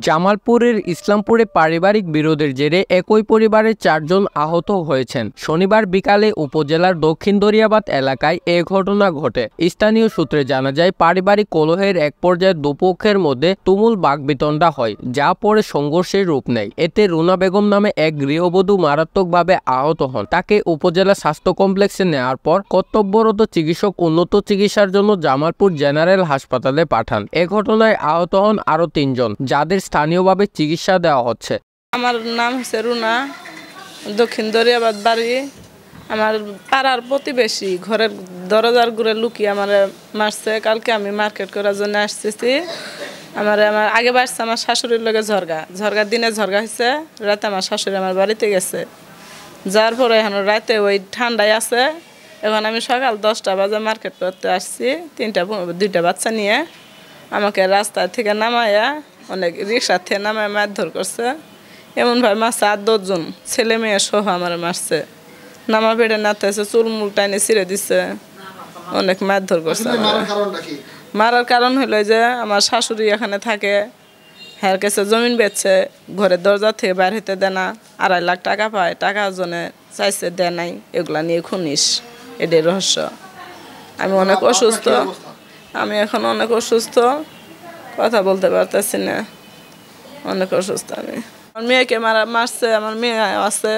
জামালপুরের ইসলামপুরে পারিবারিক বিরোধের জেরে একই পরিবারের 4 জন আহত হয়েছেন। শনিবার বিকালে উপজেলার দক্ষিণ দরিয়াবাদ এলাকায় এ ঘটনা ঘটে। স্থানীয় সূত্রে জানা যায়, পারিবারিক কলহের এক পর্যায়ে দুপক্ষের মধ্যে তুমুল বাকবিতণ্ডা হয়, যা পরে সংঘর্ষের রূপ নেয়। এতে রুনা বেগম নামে এক গৃহবধূ মারাত্মকভাবে আহত হন। তাকে উপজেলা স্বাস্থ্য কমপ্লেক্সে নেওয়ার পর কর্তব্যরত চিকিৎসক উন্নত চিকিৎসার জন্য জামালপুর জেনারেল হাসপাতালে পাঠান। এ ঘটনায় আহত হন আরও 3 জন, যাদের স্থানীয়ভাবে চিকিৎসা দেওয়া হচ্ছে। আমার নাম হচ্ছে রুনা, দক্ষিণ দরিয়াবাদ বাড়ি। আমার পাড়ার প্রতিবেশী ঘরের দরজার ঘুরে লুকিয়ে আমার মারছে। কালকে আমি মার্কেট করার জন্য আসতেছি। আমার আগে বাড়ছে আমার শাশুড়ির লগে ঝরগা দিনে ঝরগা হয়েছে, রাতে আমার শাশুড়ি আমার বাড়িতে গেছে। যার পরে এখন রাতে ওই ঠান্ডায় আছে। এখন আমি সকাল 10টা বাজে মার্কেট করতে আসছি, 2টা বাচ্চা নিয়ে। আমাকে রাস্তা থেকে নামাইয়া অনেক রিক্সা থেকে নামায় মারধর করছে। এমনভাবে মারছে 8-10 জন ছেলে মেয়ে সহ আমার মারছে। নামা পেটে নাচতেছে, চুলমুল টাইনে ছিঁড়ে দিচ্ছে, অনেক মারধর করছে। মারার কারণ হলো যে আমার শাশুড়ি এখানে থাকে, হ্যার কাছে জমিন বেচছে, ঘরের দরজা থেকে বাইর হইতে দেয় না, 2.5 লাখ টাকা পায়, টাকা জনে চাইছে দেয় নাই, এগুলা নিয়ে খুনিস, এটাই রহস্য। আমি অনেক অসুস্থ, আমি এখন অনেক অসুস্থ, কথা বলতে পারতেছি না, অনেক অসুস্থ আমি। আমার মেয়েকে মারছে, আমার মেয়ে আছে,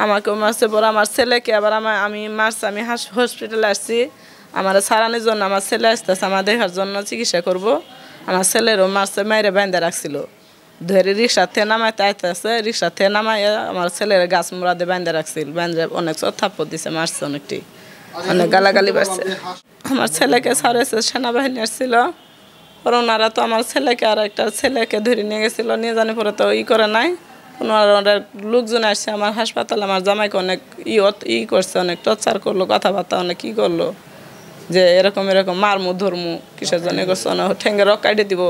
আমাকেও মারছে, পর আমার ছেলেকে আবার আমি মারছে। আমি হসপিটালে আসছি, আমার সারানির জন্য আমার ছেলে আসতেছে, আমার দেখার জন্য চিকিৎসা করব। আমার ছেলেরও মারছে, মেয়েরে বেঁধে রাখছিল, ধরে রিক্সার থেকে নামাইতে আইতেছে, রিক্সার থেকে নামাইয়া আমার ছেলের গাছ মোড়াতে বেঁধে রাখছিল, বেঁধে অনেক থাপ্পড় দিছে, মারছে অনেকটি, অনেক গালাগালি বাড়ছে। আমার ছেলেকে ছাড়েছে, সেনাবাহিনী আসছিল, পর ওনারা তো আমার ছেলেকে আর একটা ছেলেকে ধরে নিয়ে গেছিল, নিয়ে জানি পরে তো করে নাই। ওনারা লোকজন আসছে আমার হাসপাতালে, আমার জামাইকে অনেক করছে, অনেক টর্চার করলো, কথাবার্তা অনেক করলো, যে এরকম মারমু ধরমু কিসের জন্য করছে, ঠেঙ্গে রক কাটে দিব,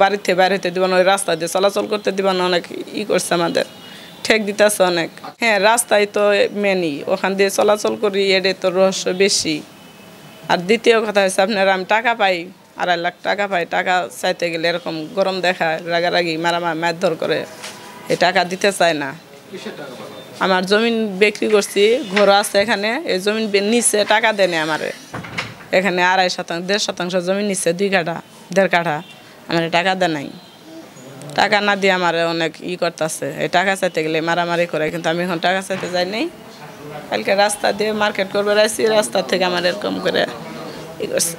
বাড়িতে বাইরে হইতে দিব না, ওই রাস্তা দিয়ে চলাচল করতে দিব না, অনেক করছে আমাদের, ঠেক দিতেছে অনেক। হ্যাঁ, রাস্তায় তো মেনই, ওখান দিয়ে চলাচল করি, এটাই তো রহস্য বেশি। আর দ্বিতীয় কথা হচ্ছে আপনার আমি টাকা পাই, 2.5 লাখ টাকা পাই, টাকা চাইতে গেলে এরকম গরম দেখায়, রাগারাগি মারধর করে, এই টাকা দিতে চায় না। আমার জমিন বিক্রি করছি, ঘর আছে এখানে, এই জমিন নিচ্ছে, টাকা দেয় না আমারে। এখানে 1.5% জমি নিচ্ছে, 2 কাঠা 1.5 কাঠা, আমার টাকা দেয় নাই। টাকা না দিয়ে আমার অনেক করতেছে, এই টাকা চাইতে গেলে মারামারি করে, কিন্তু আমি এখন টাকা চাইতে যাই নাই। কালকে রাস্তা দিয়ে মার্কেট করবে আসছি, রাস্তা থেকে আমার এরকম করে করছে।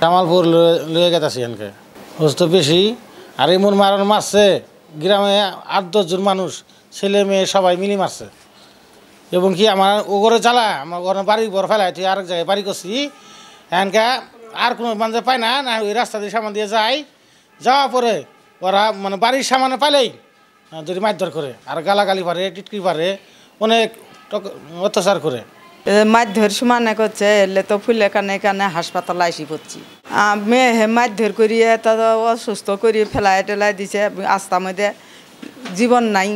জামালপুর লয়ে গেছে এনকে অসুস্থ বেশি, আর এমন মারছে গ্রামে 8-10 জন মানুষ, ছেলে মেয়ে সবাই মিলি মারছে। এবং কি আমার ও ঘরে চালা, আমার ঘরে বাড়ি ঘর ফেলায় তুই আরেক জায়গায় বাড়ি করছি, এনকা আর কোনো মানুষ পায় না, না ওই রাস্তা দিয়ে সামান দিয়ে যাওয়া পরে ওরা মানে বাড়ির সামানে পাইলেই যদি মারধর করে, আর গালাগালি পারে, টিটকি পারে, অনেক অত্যাচার করে। মারধর সমানে করছে, এলে তো ফুলে কানে হাসপাতালে আসি পড়ছি। মেয়ে মারধর করিয়ে তা অসুস্থ করিয়ে ফেলাই টেলাই দিছে, আস্তা মধ্যে জীবন নাই,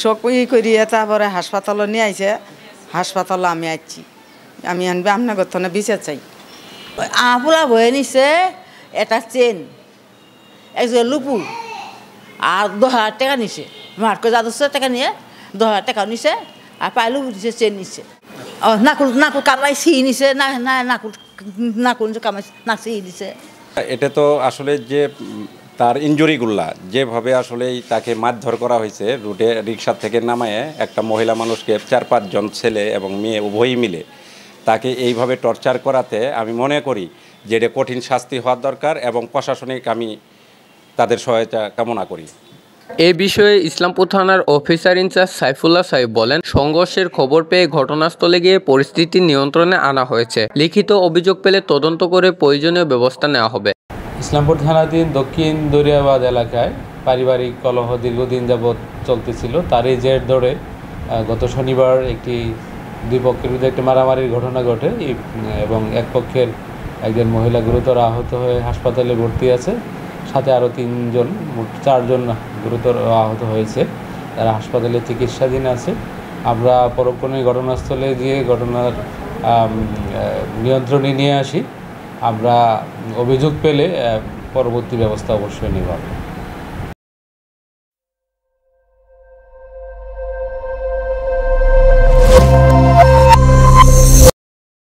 সব করিয়ে তারপরে হাসপাতালে নিয়ে আইছে। হাসপাতালে আমি আসছি, আমি আনবে আপনার কথা বিচার চাই। পোলা বয়ে নিছে একটা চেন, একজন লুপু, আর 10,000 টাকা নিছে, মার্কে যাচ্ছে টাকা নিয়ে 10,000 টাকা নিছে, আর পায়ে লুপু দিছে, চেন নিছে। নাকুল কামাই ছিঁড়ি নিছে, নাকুল কামাই নাক ছিঁড়ি দিছে। এটা তো আসলে যে তার ইনজুরিগুলা যেভাবে আসলে তাকে মারধর করা হয়েছে, রুটে রিক্সা থেকে নামায় একটা মহিলা মানুষকে 4-5 জন ছেলে এবং মেয়ে উভয়ই মিলে তাকে এইভাবে টর্চার করাতে আমি মনে করি যে এটা কঠিন শাস্তি হওয়ার দরকার, এবং প্রশাসনিক আমি তাদের সহায়তা কামনা করি। এ বিষয়ে ইসলামপুর থানার অফিসার ইনচার্জ সাইফুল্লাহ সাহেব বলেন, সংঘর্ষের খবর পেয়ে ঘটনাস্থলে গিয়ে পরিস্থিতি নিয়ন্ত্রণে আনা হয়েছে। লিখিত অভিযোগ পেলে তদন্ত করে প্রয়োজনীয় ব্যবস্থা নেওয়া হবে। ইসলামপুর থানাধীন দক্ষিণ দরিয়াবাদ এলাকায় পারিবারিক কলহ দীর্ঘদিন যাবৎ চলতেছিল, তারই জের ধরে গত শনিবার দুই পক্ষের মধ্যে একটি মারামারির ঘটনা ঘটে, এবং এক পক্ষের একজন মহিলা গুরুতর আহত হয়ে হাসপাতালে ভর্তি আছে, সাথে আরও 3 জন, মোট 4 জন গুরুতর আহত হয়েছে, তারা হাসপাতালে চিকিৎসাধীন আছে। আমরা পরক্ষণে ঘটনাস্থলে গিয়ে ঘটনার নিয়ন্ত্রণে নিয়ে আসি। আমরা অভিযোগ পেলে পরবর্তী ব্যবস্থা অবশ্যই নেব।